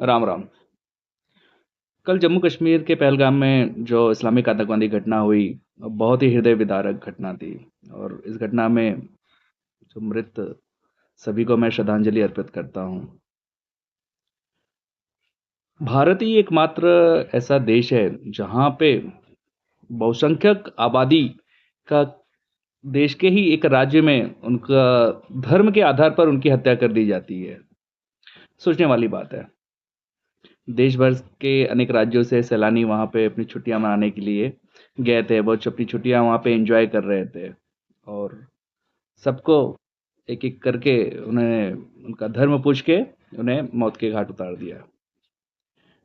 राम राम। कल जम्मू कश्मीर के पहलगाम में जो इस्लामिक आतंकवादी घटना हुई, बहुत ही हृदय विदारक घटना थी। और इस घटना में जो मृत सभी को मैं श्रद्धांजलि अर्पित करता हूँ। भारत ही एकमात्र ऐसा देश है जहाँ पे बहुसंख्यक आबादी का देश के ही एक राज्य में उनका धर्म के आधार पर उनकी हत्या कर दी जाती है। सोचने वाली बात है। देश भर के अनेक राज्यों से सैलानी वहाँ पे अपनी छुट्टियां मनाने के लिए गए थे। वो अपनी छुट्टियां वहाँ पे एंजॉय कर रहे थे और सबको एक एक करके उन्हें उनका धर्म पूछ के उन्हें मौत के घाट उतार दिया।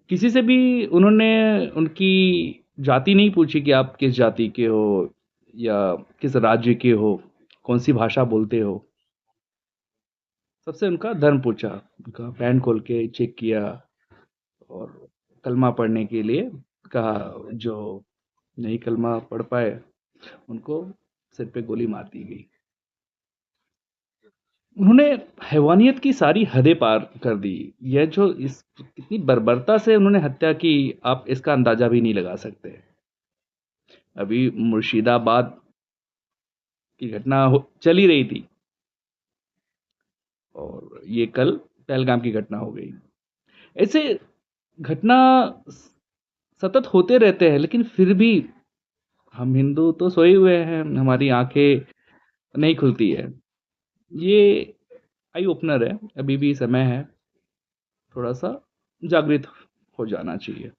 किसी से भी उन्होंने उनकी जाति नहीं पूछी कि आप किस जाति के हो या किस राज्य के हो, कौन सी भाषा बोलते हो। सबसे उनका धर्म पूछा, उनका पैंट खोल के चेक किया और कलमा पढ़ने के लिए कहा। जो नहीं कलमा पढ़ पाए उनको सिर पे गोली मार दी गई। उन्होंने हैवानियत की सारी हदें पार कर दी। यह जो इस कितनी बर्बरता से उन्होंने हत्या की, आप इसका अंदाजा भी नहीं लगा सकते। अभी मुर्शिदाबाद की घटना चल ही रही थी और ये कल पहलगाम की घटना हो गई। ऐसे घटना सतत होते रहते हैं, लेकिन फिर भी हम हिंदू तो सोए हुए हैं, हमारी आंखें नहीं खुलती है। ये आई ओपनर है, अभी भी समय है, थोड़ा सा जागृत हो जाना चाहिए।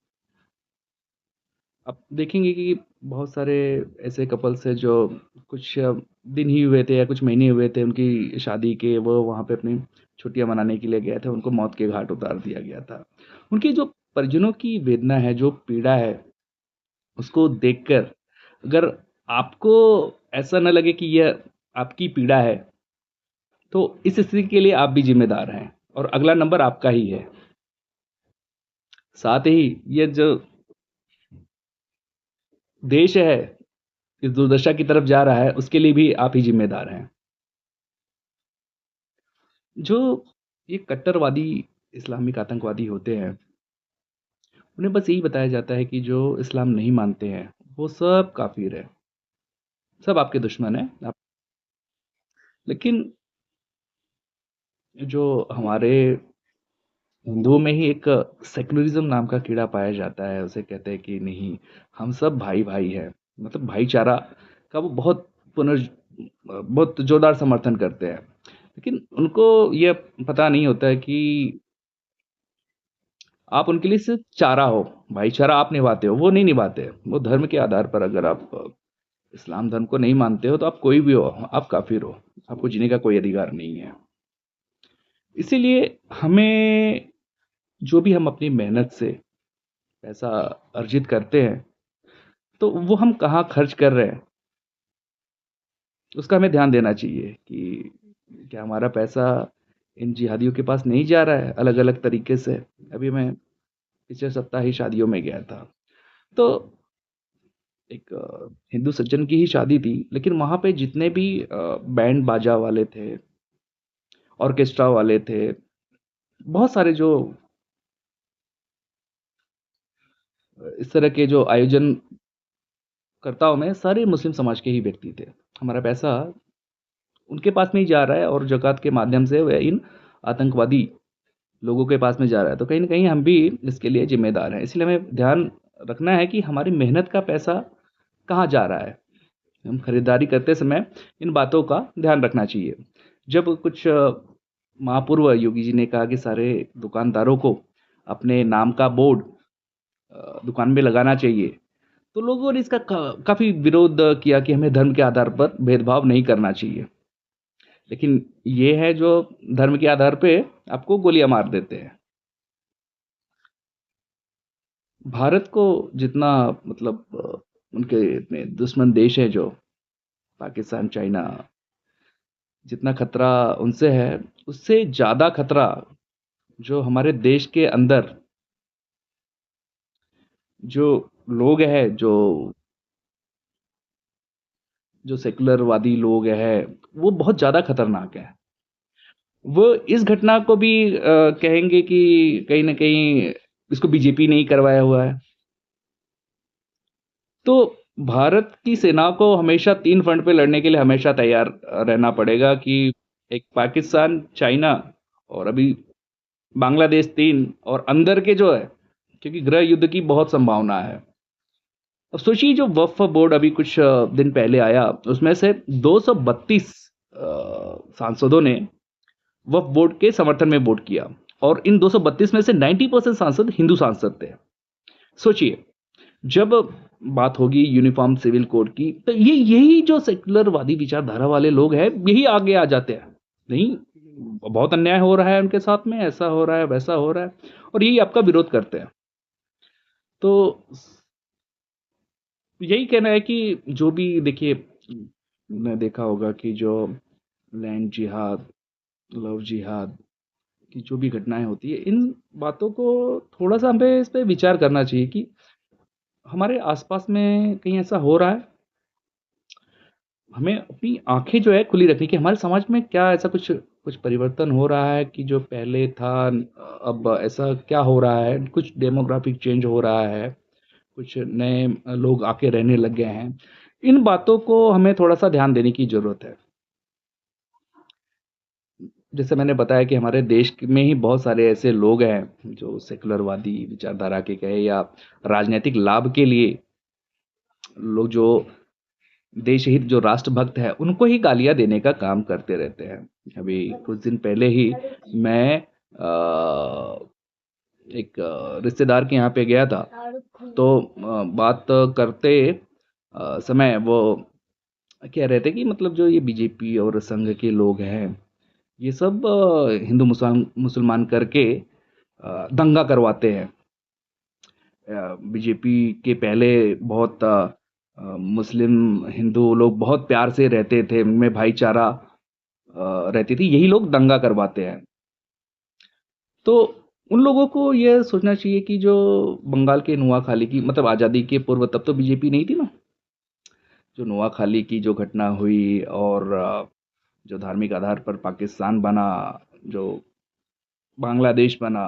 आप देखेंगे कि बहुत सारे ऐसे कपल्स हैं जो कुछ दिन ही हुए थे या कुछ महीने हुए थे उनकी शादी के, वो वहाँ पे अपनी छुट्टियां मनाने के लिए गए थे, उनको मौत के घाट उतार दिया गया था। उनकी जो परिजनों की वेदना है, जो पीड़ा है, उसको देखकर अगर आपको ऐसा न लगे कि यह आपकी पीड़ा है, तो इस स्थिति के लिए आप भी जिम्मेदार हैं और अगला नंबर आपका ही है। साथ ही ये जो देश है इस दुर्दशा की तरफ जा रहा है, उसके लिए भी आप ही जिम्मेदार हैं। जो ये कट्टरवादी इस्लामिक आतंकवादी होते हैं, उन्हें बस यही बताया जाता है कि जो इस्लाम नहीं मानते हैं वो सब काफिर है, सब आपके दुश्मन है आप। लेकिन जो हमारे हिंदुओं में ही एक सेकुलरिज्म नाम का कीड़ा पाया जाता है, उसे कहते हैं कि नहीं, हम सब भाई भाई हैं। मतलब भाईचारा का वो बहुत जोरदार समर्थन करते हैं। लेकिन उनको ये पता नहीं होता है कि आप उनके लिए सिर्फ चारा हो, भाईचारा आप निभाते हो, वो नहीं निभाते। वो धर्म के आधार पर, अगर आप इस्लाम धर्म को नहीं मानते हो तो आप कोई भी हो, आप काफिर हो, आपको जीने का कोई अधिकार नहीं है। इसीलिए हमें, जो भी हम अपनी मेहनत से पैसा अर्जित करते हैं, तो वो हम कहाँ खर्च कर रहे हैं, उसका हमें ध्यान देना चाहिए कि क्या हमारा पैसा इन जिहादियों के पास नहीं जा रहा है अलग अलग तरीके से। अभी मैं पिछले सप्ताह ही शादियों में गया था, तो एक हिंदू सज्जन की ही शादी थी, लेकिन वहाँ पे जितने भी बैंड बाजा वाले थे, ऑर्केस्ट्रा वाले थे, बहुत सारे जो इस तरह के जो आयोजन करताओं में सारे मुस्लिम समाज के ही व्यक्ति थे। हमारा पैसा उनके पास में ही जा रहा है और ज़कात के माध्यम से वह इन आतंकवादी लोगों के पास में जा रहा है। तो कहीं न कहीं हम भी इसके लिए ज़िम्मेदार हैं। इसलिए हमें ध्यान रखना है कि हमारी मेहनत का पैसा कहाँ जा रहा है। हम खरीदारी करते समय इन बातों का ध्यान रखना चाहिए। जब कुछ महापूर्व योगी जी ने कहा कि सारे दुकानदारों को अपने नाम का बोर्ड दुकान में लगाना चाहिए, तो लोगों ने इसका काफ़ी विरोध किया कि हमें धर्म के आधार पर भेदभाव नहीं करना चाहिए। लेकिन ये है जो धर्म के आधार पे आपको गोलियां मार देते हैं। भारत को जितना, मतलब उनके इतने दुश्मन देश है जो पाकिस्तान, चाइना, जितना खतरा उनसे है, उससे ज़्यादा खतरा जो हमारे देश के अंदर जो लोग हैं, जो जो सेकुलरवादी लोग हैं, वो बहुत ज़्यादा खतरनाक है। वो इस घटना को भी कहेंगे कि कहीं न कहीं इसको बीजेपी ने ही करवाया हुआ है। तो भारत की सेना को हमेशा 3 फ्रंट पे लड़ने के लिए हमेशा तैयार रहना पड़ेगा कि एक पाकिस्तान, चाइना और अभी बांग्लादेश 3 और अंदर के जो है, क्योंकि गृह युद्ध की बहुत संभावना है। अब सोचिए जो वक्फ बोर्ड अभी कुछ दिन पहले आया, उसमें से 232 सांसदों ने वक्फ बोर्ड के समर्थन में वोट किया और इन 232 में से 90% सांसद हिंदू सांसद थे। सोचिए, जब बात होगी यूनिफॉर्म सिविल कोड की, तो ये यही जो सेक्युलरवादी विचारधारा वाले लोग हैं, यही आगे आ जाते हैं। नहीं, बहुत अन्याय हो रहा है उनके साथ में, ऐसा हो रहा है, वैसा हो रहा है और यही आपका विरोध करते हैं। तो यही कहना है कि जो भी देखिए, ने देखा होगा कि जो लैंड जिहाद, लव जिहाद की जो भी घटनाएं होती है, इन बातों को थोड़ा-सा हमें इस पे विचार करना चाहिए कि हमारे आसपास में कहीं ऐसा हो रहा है? हमें अपनी आँखें जो है खुली रखनी कि हमारे समाज में क्या ऐसा कुछ कुछ परिवर्तन हो रहा है कि जो पहले था अब ऐसा क्या हो रहा है? कुछ डेमोग्राफिक चेंज हो रहा है, कुछ नए लोग आके रहने लग गए हैं। इन बातों को हमें थोड़ा-सा ध्यान देने की ज़रूरत है। जैसे मैंने बताया कि हमारे देश में ही बहुत सारे ऐसे लोग हैं जो सेकुलरवादी विचारधारा के कहें या राजनैतिक लाभ के लिए लोग जो देश हित जो राष्ट्रभक्त है उनको ही गालियां देने का काम करते रहते हैं। अभी कुछ दिन पहले ही मैं एक रिश्तेदार के यहाँ पे गया था, तो बात करते समय वो कह रहे थे कि मतलब जो ये बीजेपी और संघ के लोग हैं, ये सब हिंदू मुसलमान मुसलमान करके दंगा करवाते हैं। बीजेपी के पहले बहुत मुस्लिम हिंदू लोग बहुत प्यार से रहते थे, उनमें भाईचारा रहती थी, यही लोग दंगा करवाते हैं। तो उन लोगों को ये सोचना चाहिए कि जो बंगाल के नुआखाली की मतलब आज़ादी के पूर्व तब तो बीजेपी नहीं थी ना, जो नुआखाली की जो घटना हुई और जो धार्मिक आधार पर पाकिस्तान बना, जो बांग्लादेश बना,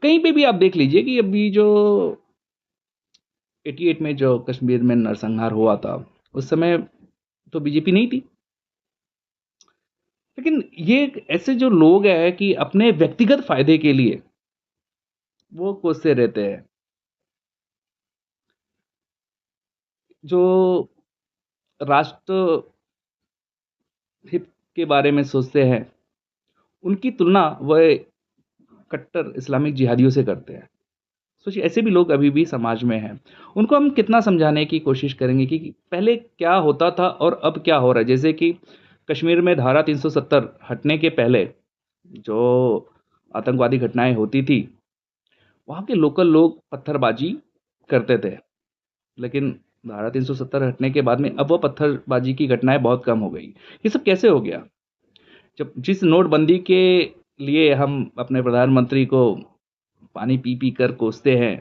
कहीं पे भी आप देख लीजिए कि अभी जो 88 में जो कश्मीर में नरसंहार हुआ था, उस समय तो बीजेपी नहीं थी। लेकिन ये एक ऐसे जो लोग हैं कि अपने व्यक्तिगत फायदे के लिए वो कोसते रहते हैं। जो राष्ट्र हित के बारे में सोचते हैं, उनकी तुलना वह कट्टर इस्लामिक जिहादियों से करते हैं। सोचिए ऐसे भी लोग अभी भी समाज में हैं। उनको हम कितना समझाने की कोशिश करेंगे कि पहले क्या होता था और अब क्या हो रहा है। जैसे कि कश्मीर में धारा 370 हटने के पहले जो आतंकवादी घटनाएं होती थी, वहाँ के लोकल लोग पत्थरबाजी करते थे। लेकिन धारा 370 हटने के बाद में अब वो पत्थरबाजी की घटनाएं बहुत कम हो गई। ये सब कैसे हो गया? जब जिस नोटबंदी के लिए हम अपने प्रधानमंत्री को पानी पी पी कर कोसते हैं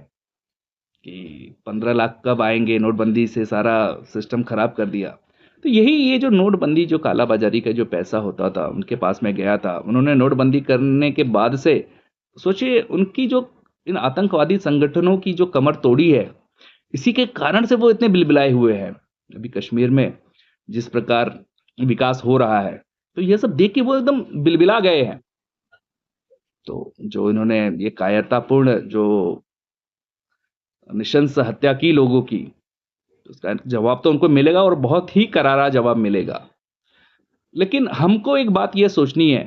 कि 15 लाख कब आएंगे, नोटबंदी से सारा सिस्टम खराब कर दिया। तो यही ये जो नोटबंदी जो काला बाजारी का जो पैसा होता था उनके पास में गया था, उन्होंने नोटबंदी करने के बाद से सोचिए उनकी जो इन आतंकवादी संगठनों की जो कमर तोड़ी है, इसी के कारण से वो इतने बिलबिलाए हुए हैं। अभी कश्मीर में जिस प्रकार विकास हो रहा है, तो ये सब देख के वो एकदम बिलबिला गए हैं। तो जो इन्होंने ये कायरतापूर्ण जो निशंस हत्या की लोगों की, तो उसका जवाब तो उनको मिलेगा और बहुत ही करारा जवाब मिलेगा। लेकिन हमको एक बात ये सोचनी है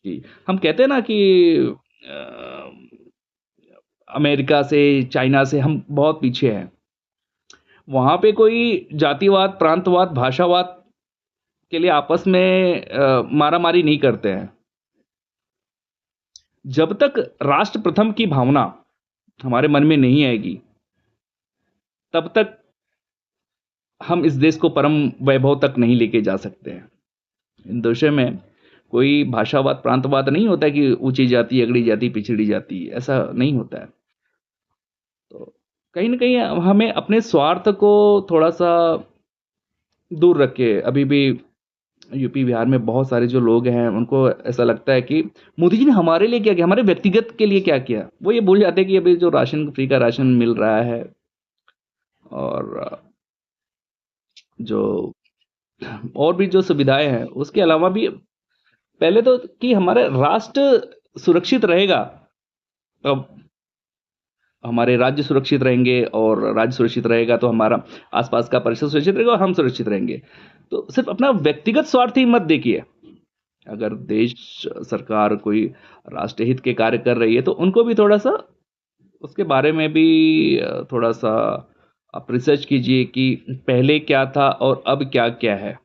कि हम कहते हैं ना कि अ, अमेरिका से, चाइना से हम बहुत पीछे हैं। वहाँ पे कोई जातिवाद, प्रांतवाद, भाषावाद के लिए आपस में मारा-मारी नहीं करते हैं। जब तक राष्ट्र प्रथम की भावना हमारे मन में नहीं आएगी, तब तक हम इस देश को परम वैभव तक नहीं लेके जा सकते हैं। इन देशों में कोई भाषावाद, प्रांतवाद नहीं होता है कि ऊँची जाति, अगड़ी जाति, पिछड़ी जाति, ऐसा नहीं होता है। तो कहीं न कहीं हमें अपने स्वार्थ को थोड़ा-सा दूर रख के अभी भी यूपी बिहार में बहुत सारे जो लोग हैं उनको ऐसा लगता है कि मोदी जी ने हमारे लिए क्या किया, हमारे व्यक्तिगत के लिए क्या किया। वो ये भूल जाते हैं कि अभी जो राशन, फ्री का राशन मिल रहा है और जो और भी जो सुविधाएं हैं उसके अलावा भी, पहले तो कि हमारा राष्ट्र सुरक्षित रहेगा, तब हमारे राज्य सुरक्षित रहेंगे, और राज्य सुरक्षित रहेगा तो हमारा आसपास का परिसर सुरक्षित रहेगा और हम सुरक्षित रहेंगे। तो सिर्फ अपना व्यक्तिगत स्वार्थ ही मत देखिए। अगर देश सरकार कोई राष्ट्रहित के कार्य कर रही है तो उनको भी थोड़ा सा उसके बारे में भी थोड़ा सा आप रिसर्च कीजिए कि पहले क्या था और अब क्या क्या है।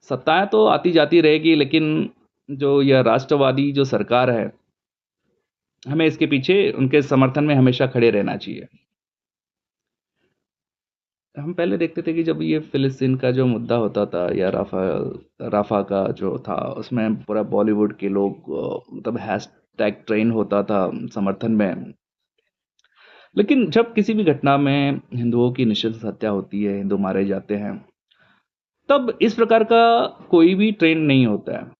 सत्ताएं तो आती जाती रहेगी, लेकिन जो यह राष्ट्रवादी जो सरकार है, हमें इसके पीछे उनके समर्थन में हमेशा खड़े रहना चाहिए। हम पहले देखते थे कि जब ये फ़िलिस्तीन का जो मुद्दा होता था या राफ़ा का जो था, उसमें पूरा बॉलीवुड के लोग मतलब हैशटैग ट्रेंड होता था समर्थन में। लेकिन जब किसी भी घटना में हिंदुओं की निःशंस हत्या होती है, हिंदू मारे जाते हैं, तब इस प्रकार का कोई भी ट्रेंड नहीं होता है।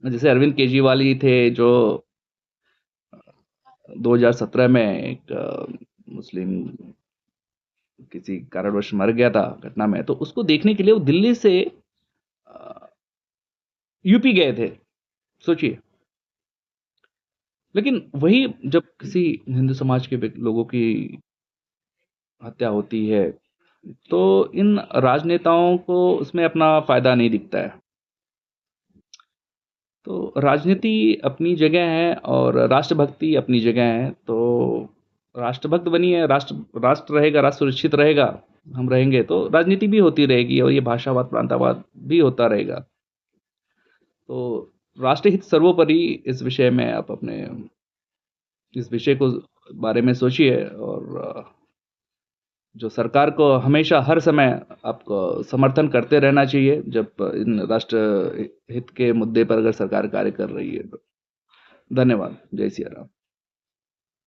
जैसे अरविंद केजरीवाल ही थे जो 2017 में एक मुस्लिम किसी कारणवश मर गया था घटना में, तो उसको देखने के लिए वो दिल्ली से यूपी गए थे, सोचिए। लेकिन वही जब किसी हिंदू समाज के लोगों की हत्या होती है, तो इन राजनेताओं को उसमें अपना फायदा नहीं दिखता है। तो राजनीति अपनी जगह है और राष्ट्रभक्ति अपनी जगह है। तो राष्ट्रभक्त बनिए, राष्ट्र रहेगा, राष्ट्र सुरक्षित रहेगा, हम रहेंगे तो राजनीति भी होती रहेगी और ये भाषावाद, प्रांतवाद भी होता रहेगा। तो राष्ट्रहित सर्वोपरि, इस विषय में आप अपने इस विषय को बारे में सोचिए, और जो सरकार को हमेशा हर समय आपको समर्थन करते रहना चाहिए जब इन राष्ट्र हित के मुद्दे पर अगर सरकार कार्य कर रही है तो। धन्यवाद। जय सिया राम।